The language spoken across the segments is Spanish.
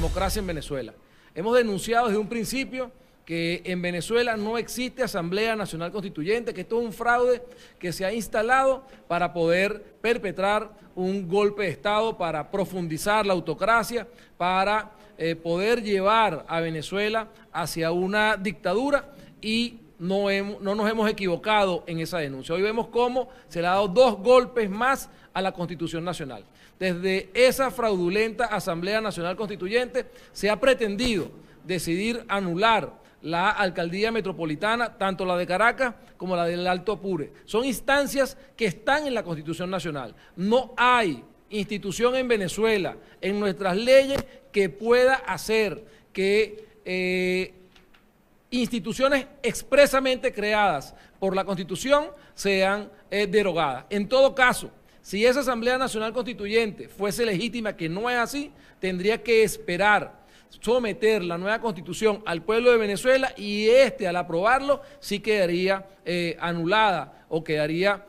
democracia en Venezuela. Hemos denunciado desde un principio que en Venezuela no existe Asamblea Nacional Constituyente, que esto es un fraude que se ha instalado para poder perpetrar un golpe de Estado, para profundizar la autocracia, para poder llevar a Venezuela hacia una dictadura, y no nos hemos equivocado en esa denuncia. Hoy vemos cómo se le ha dado 2 golpes más a la Constitución Nacional. Desde esa fraudulenta Asamblea Nacional Constituyente se ha pretendido decidir anular la alcaldía metropolitana, tanto la de Caracas como la del Alto Apure. Son instancias que están en la Constitución Nacional. No hay institución en Venezuela, en nuestras leyes, que pueda hacer que instituciones expresamente creadas por la Constitución sean derogadas. En todo caso, si esa Asamblea Nacional Constituyente fuese legítima, que no es así, tendría que esperar someter la nueva Constitución al pueblo de Venezuela, y al aprobarlo sí quedaría anulada o quedaría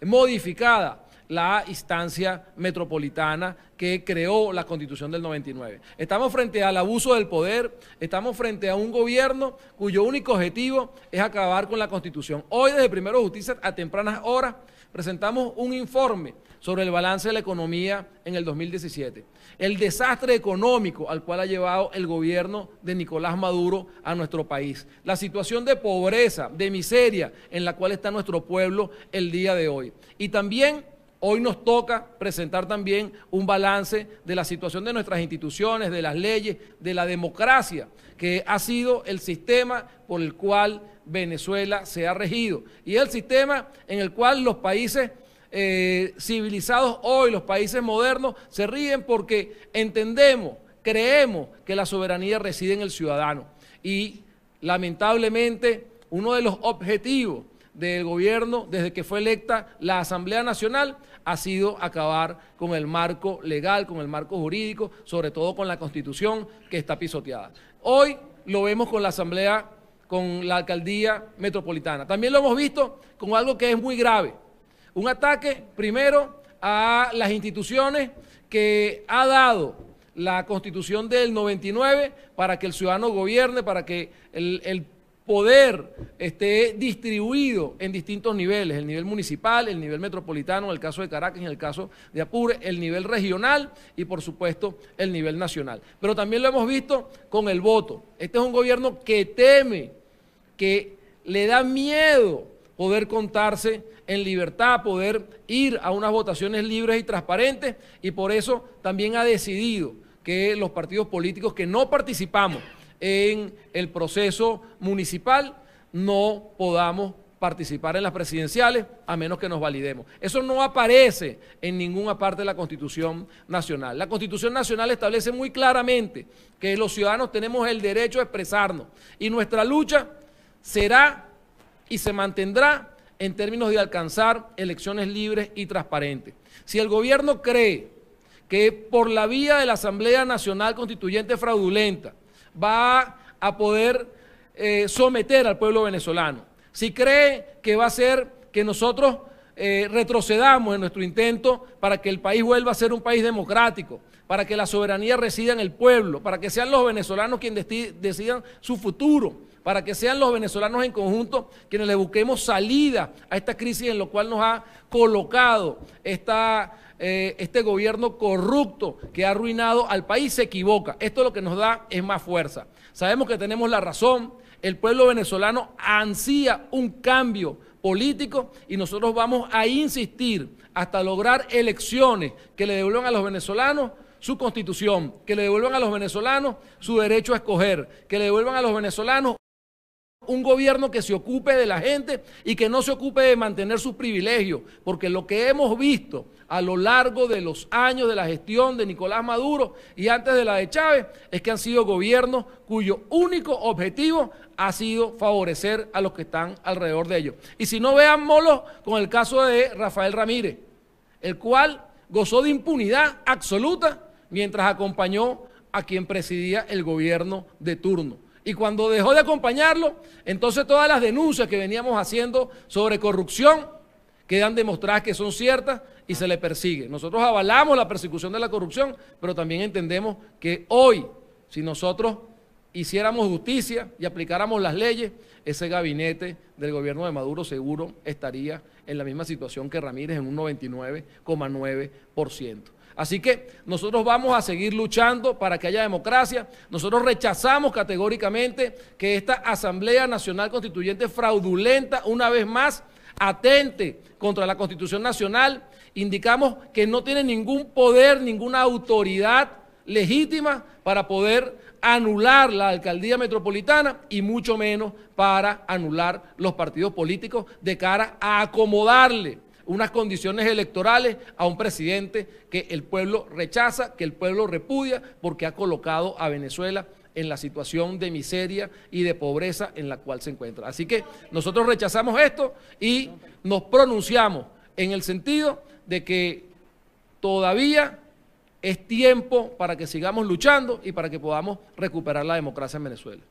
modificada la instancia metropolitana que creó la Constitución del 99. Estamos frente al abuso del poder, estamos frente a un gobierno cuyo único objetivo es acabar con la Constitución. Hoy, desde Primero Justicia, a tempranas horas, presentamos un informe sobre el balance de la economía en el 2017. El desastre económico al cual ha llevado el gobierno de Nicolás Maduro a nuestro país. La situación de pobreza, de miseria en la cual está nuestro pueblo el día de hoy. Y también hoy nos toca presentar también un balance de la situación de nuestras instituciones, de las leyes, de la democracia, que ha sido el sistema por el cual Venezuela se ha regido. Y es el sistema en el cual los países civilizados hoy, los países modernos, se ríen porque entendemos, creemos que la soberanía reside en el ciudadano. Y lamentablemente uno de los objetivos del gobierno desde que fue electa la Asamblea Nacional ha sido acabar con el marco legal, con el marco jurídico, sobre todo con la Constitución, que está pisoteada. Hoy lo vemos con la Asamblea, con la Alcaldía Metropolitana. También lo hemos visto con algo que es muy grave. Un ataque, primero, a las instituciones que ha dado la Constitución del 99 para que el ciudadano gobierne, para que el poder esté distribuido en distintos niveles, el nivel municipal, el nivel metropolitano, en el caso de Caracas, en el caso de Apure, el nivel regional y, por supuesto, el nivel nacional. Pero también lo hemos visto con el voto. Este es un gobierno que teme, que le da miedo poder contarse en libertad, poder ir a unas votaciones libres y transparentes, y por eso también ha decidido que los partidos políticos que no participamos en el proceso municipal no podamos participar en las presidenciales a menos que nos validemos. Eso no aparece en ninguna parte de la Constitución Nacional. La Constitución Nacional establece muy claramente que los ciudadanos tenemos el derecho a expresarnos, y nuestra lucha será y se mantendrá en términos de alcanzar elecciones libres y transparentes. Si el gobierno cree que por la vía de la Asamblea Nacional Constituyente fraudulenta va a poder someter al pueblo venezolano, si cree que va a hacer que nosotros retrocedamos en nuestro intento para que el país vuelva a ser un país democrático, para que la soberanía resida en el pueblo, para que sean los venezolanos quienes decidan su futuro, para que sean los venezolanos en conjunto quienes le busquemos salida a esta crisis en la cual nos ha colocado este gobierno corrupto que ha arruinado al país, se equivoca. Esto lo que nos da es más fuerza. Sabemos que tenemos la razón, el pueblo venezolano ansía un cambio político y nosotros vamos a insistir hasta lograr elecciones que le devuelvan a los venezolanos su constitución, que le devuelvan a los venezolanos su derecho a escoger, que le devuelvan a los venezolanos un gobierno que se ocupe de la gente y que no se ocupe de mantener sus privilegios, porque lo que hemos visto a lo largo de los años de la gestión de Nicolás Maduro y antes de la de Chávez es que han sido gobiernos cuyo único objetivo ha sido favorecer a los que están alrededor de ellos. Y si no, veámoslo con el caso de Rafael Ramírez, el cual gozó de impunidad absoluta mientras acompañó a quien presidía el gobierno de turno. Y cuando dejó de acompañarlo, entonces todas las denuncias que veníamos haciendo sobre corrupción quedan demostradas que son ciertas y se le persigue. Nosotros avalamos la persecución de la corrupción, pero también entendemos que hoy, si nosotros hiciéramos justicia y aplicáramos las leyes, ese gabinete del gobierno de Maduro seguro estaría en la misma situación que Ramírez, en un 99,9%. Así que nosotros vamos a seguir luchando para que haya democracia. Nosotros rechazamos categóricamente que esta Asamblea Nacional Constituyente fraudulenta, una vez más, atente contra la Constitución Nacional. Indicamos que no tiene ningún poder, ninguna autoridad legítima para poder anular la alcaldía metropolitana y mucho menos para anular los partidos políticos de cara a acomodarle unas condiciones electorales a un presidente que el pueblo rechaza, que el pueblo repudia, porque ha colocado a Venezuela en la situación de miseria y de pobreza en la cual se encuentra. Así que nosotros rechazamos esto y nos pronunciamos en el sentido de que todavía es tiempo para que sigamos luchando y para que podamos recuperar la democracia en Venezuela.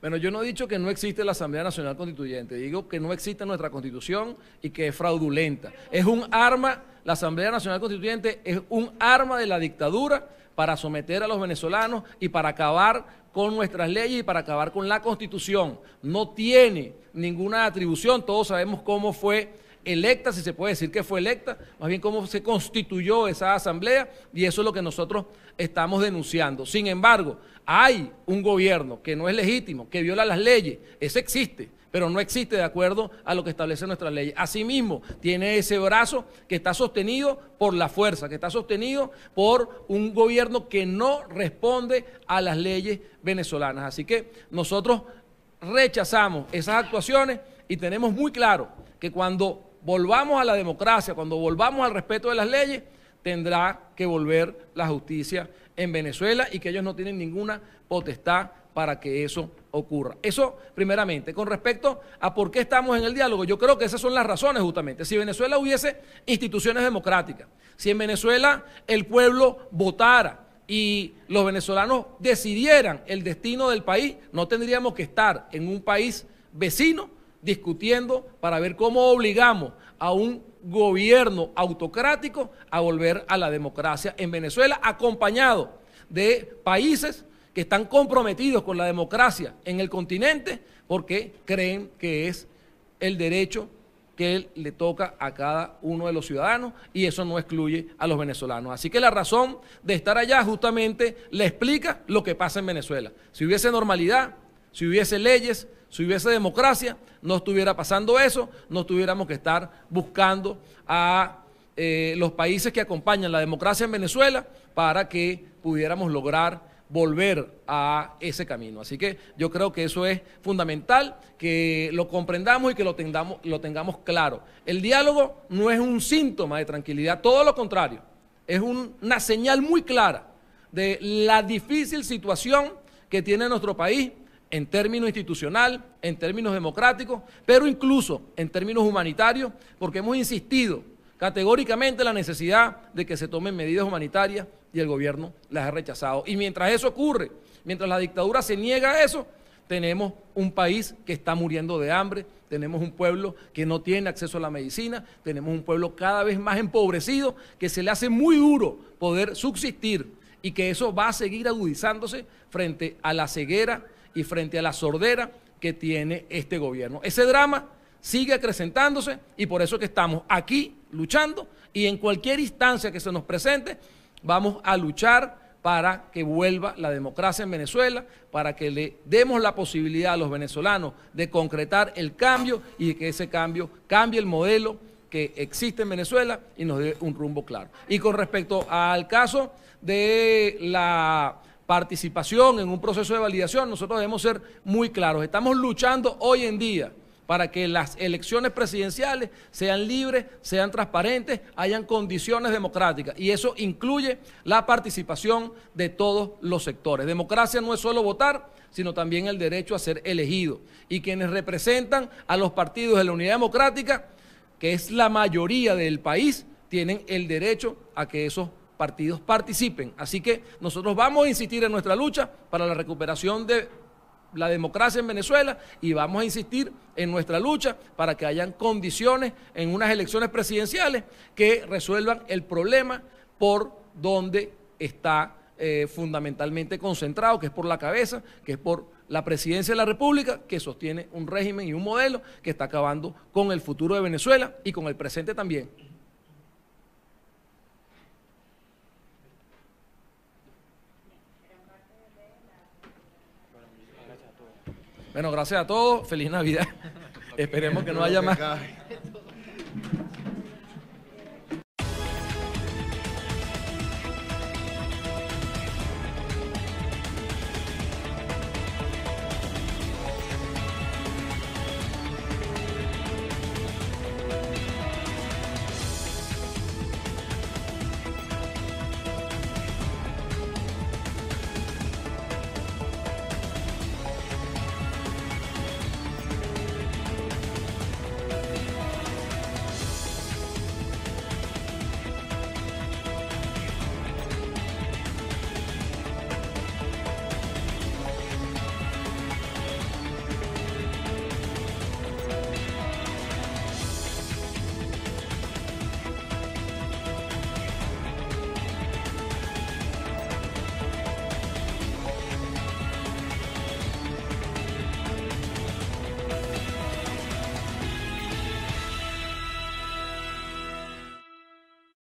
Bueno, yo no he dicho que no existe la Asamblea Nacional Constituyente, digo que no existe nuestra Constitución y que es fraudulenta. Es un arma, la Asamblea Nacional Constituyente es un arma de la dictadura para someter a los venezolanos y para acabar con nuestras leyes y para acabar con la Constitución. No tiene ninguna atribución, todos sabemos cómo fue electa, si se puede decir que fue electa, más bien cómo se constituyó esa asamblea, y eso es lo que nosotros estamos denunciando. Sin embargo, hay un gobierno que no es legítimo, que viola las leyes, ese existe, pero no existe de acuerdo a lo que establecen nuestras leyes. Asimismo, tiene ese brazo que está sostenido por la fuerza, que está sostenido por un gobierno que no responde a las leyes venezolanas. Así que nosotros rechazamos esas actuaciones y tenemos muy claro que cuando volvamos a la democracia, cuando volvamos al respeto de las leyes, tendrá que volver la justicia en Venezuela y que ellos no tienen ninguna potestad para que eso ocurra. Eso primeramente. Con respecto a por qué estamos en el diálogo, yo creo que esas son las razones justamente. Si Venezuela hubiese instituciones democráticas, si en Venezuela el pueblo votara y los venezolanos decidieran el destino del país, no tendríamos que estar en un país vecino discutiendo para ver cómo obligamos a un gobierno autocrático a volver a la democracia en Venezuela, acompañado de países que están comprometidos con la democracia en el continente porque creen que es el derecho que le toca a cada uno de los ciudadanos y eso no excluye a los venezolanos. Así que la razón de estar allá justamente le explica lo que pasa en Venezuela. Si hubiese normalidad, si hubiese leyes, si hubiese democracia, no estuviera pasando eso, no tuviéramos que estar buscando a los países que acompañan la democracia en Venezuela para que pudiéramos lograr volver a ese camino. Así que yo creo que eso es fundamental, que lo comprendamos y que lo tengamos claro. El diálogo no es un síntoma de tranquilidad, todo lo contrario, es una señal muy clara de la difícil situación que tiene nuestro país, en términos institucional, en términos democráticos, pero incluso en términos humanitarios, porque hemos insistido categóricamente en la necesidad de que se tomen medidas humanitarias y el gobierno las ha rechazado. Y mientras eso ocurre, mientras la dictadura se niega a eso, tenemos un país que está muriendo de hambre, tenemos un pueblo que no tiene acceso a la medicina, tenemos un pueblo cada vez más empobrecido, que se le hace muy duro poder subsistir y que eso va a seguir agudizándose frente a la ceguera y frente a la sordera que tiene este gobierno. Ese drama sigue acrecentándose y por eso que estamos aquí luchando y en cualquier instancia que se nos presente vamos a luchar para que vuelva la democracia en Venezuela, para que le demos la posibilidad a los venezolanos de concretar el cambio y de que ese cambio cambie el modelo que existe en Venezuela y nos dé un rumbo claro. Y con respecto al caso de la participación en un proceso de validación, nosotros debemos ser muy claros. Estamos luchando hoy en día para que las elecciones presidenciales sean libres, sean transparentes, hayan condiciones democráticas. Y eso incluye la participación de todos los sectores. Democracia no es solo votar, sino también el derecho a ser elegido. Y quienes representan a los partidos de la Unidad Democrática, que es la mayoría del país, tienen el derecho a que esos partidos participen. Así que nosotros vamos a insistir en nuestra lucha para la recuperación de la democracia en Venezuela y vamos a insistir en nuestra lucha para que hayan condiciones en unas elecciones presidenciales que resuelvan el problema por donde está fundamentalmente concentrado, que es por la cabeza, que es por la presidencia de la República, que sostiene un régimen y un modelo que está acabando con el futuro de Venezuela y con el presente también. Bueno, gracias a todos. Feliz Navidad. Esperemos que no haya más.